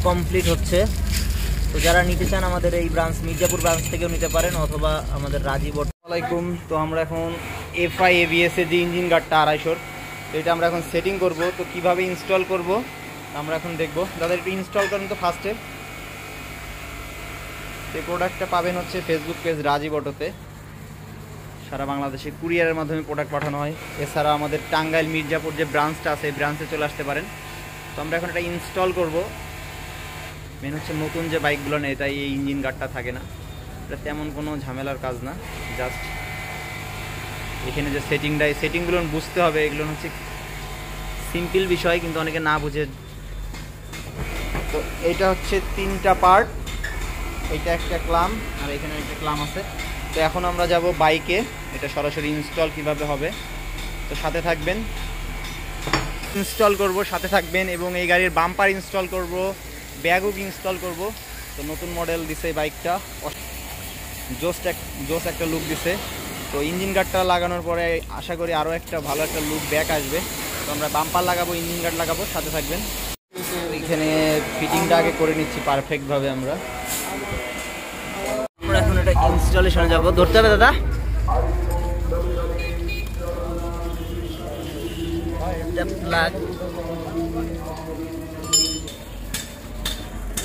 Complete হচ্ছে। তো যারা নিতে চান আমাদের এই ব্রাঞ্চ মির্জাপুর ব্রাঞ্চ থেকেও নিতে পারেন অথবা আমাদের রাজীব। আসসালামাইকুম। তো আমরা এখন FI ABS এর যে ইঞ্জিন গার্ডটা 250, তো এটা আমরা এখন সেটিং করব। তো কিভাবে ইনস্টল করব আমরা এখন দেখব। দাদা একটু ইনস্টল করেন তো ফার্স্টে। এই প্রোডাক্টটা পাবেন হচ্ছে ফেসবুক পেজ রাজীব অটোতে। সারা বাংলাদেশে কুরিয়ারের মাধ্যমে প্রোডাক্ট পাঠানো হয়। এছাড়া আমাদের টাঙ্গাইল মির্জাপুর যে ব্রাঞ্চটা আছে এই ব্রাঞ্চে চলে আসতে পারেন। তো আমরা এখন এটা ইনস্টল করব। মেন হচ্ছে নতুন যে বাইকগুলো নেই তাই এই ইঞ্জিন গার্ডটা থাকে না। এটা তেমন কোনো ঝামেলার কাজ না, জাস্ট এখানে যে সেটিংটা, এই সেটিংগুলো বুঝতে হবে। এগুলো হচ্ছে সিম্পল বিষয় কিন্তু অনেকে না বুঝে। তো এইটা হচ্ছে 3টা পার্ট, এইটা একটা ক্লাম আর এখানে একটা ক্লাম আছে। তো এখন আমরা যাব বাইকে, এটা সরাসরি ইনস্টল কিভাবে হবে। তো সাথে থাকবেন, ইনস্টল করব, সাথে থাকবেন। এবং এই গাড়ির বাম্পার ইনস্টল করব, ব্যাগও ইনস্টল করব। তো নতুন মডেল দিছে এই বাইকটা, জোস একটা লুক দিছে। তো ইঞ্জিন গার্ডটা লাগানোর পরে আশা করি আরও একটা ভালো একটা লুক ব্যাক আসবে। তো আমরা বাম্পার লাগাবো, ইঞ্জিন গার্ড লাগাবো, সাথে থাকবেন। এখানে ফিটিংটা আগে করে নিচ্ছি পারফেক্টভাবে। আমরা এখন এটা ইনস্টলেশনে যাবো। ধরতে হবে দাদা। প্লাগ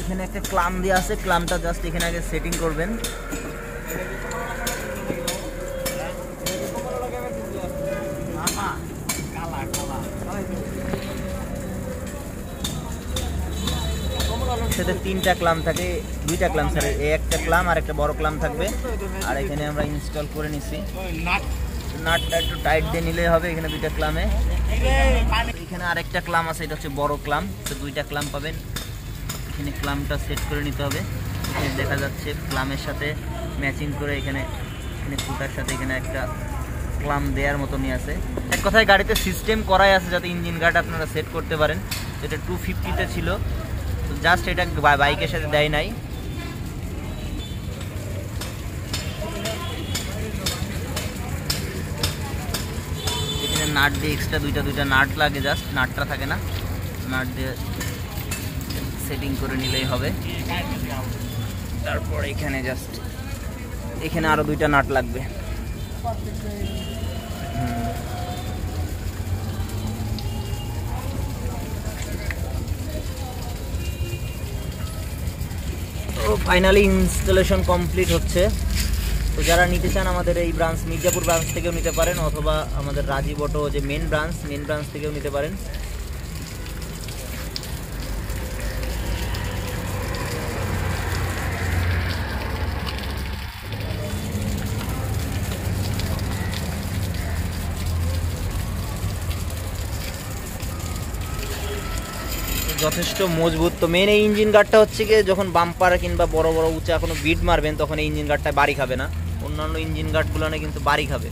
এখানে একটা ক্লাম দেওয়া আছে, ক্লামটা জাস্ট এখানে আগে সেটিং করবেন। সাথে 3টা ক্লাম থাকে, 2টা ক্লাম স্যার, এই একটা ক্লাম আর একটা বড় ক্লাম থাকবে। আর এখানে আমরা ইনস্টল করে নিছি। নাটটা একটু টাইট দিয়ে নিলেই হবে। এখানে 2টা ক্লামে, এখানে আরেকটা ক্লাম আছে, এটা হচ্ছে বড় ক্লাম। তো 2টা ক্লাম পাবেন। এখানে ক্লামটা সেট করে নিতে হবে। এখানে দেখা যাচ্ছে ক্লামের সাথে ম্যাচিং করে এখানে ফুটার সাথে এখানে একটা ক্লাম দেওয়ার মতনই আছে। এক কথায় গাড়িতে সিস্টেম করাই আছে যাতে ইঞ্জিন গার্ড আপনারা সেট করতে পারেন। এটা 250-তে ছিল, তো জাস্ট এটা বাইকের সাথে দেয় নাই। এখানে নাট দিয়ে এক্সট্রা 2টা নাট লাগে, জাস্ট নাটটা থাকে না, নাট দিয়ে সেটিং করে নিলেই হবে। তারপর এখানে জাস্ট এখানে আরো 2টা নাট লাগবে। তো ফাইনালি ইনস্টলেশন কমপ্লিট হচ্ছে। তো যারা নিতে চান আমাদের এই ব্রাঞ্চ মির্জাপুর ব্রাঞ্চ থেকেও নিতে পারেন অথবা আমাদের রাজীব অটো যে মেন ব্রাঞ্চ থেকেও নিতে পারেন। যথেষ্ট মজবুত। তো মেন এই ইঞ্জিন গার্ডটা হচ্ছে কি, যখন বাম্পার কিংবা বড় বড় উঁচা কোনো বিট মারবেন তখন এই ইঞ্জিন গার্ডটা বাড়ি খাবে না। অন্যান্য ইঞ্জিন গার্ডগুলো কিন্তু বাড়ি খাবে।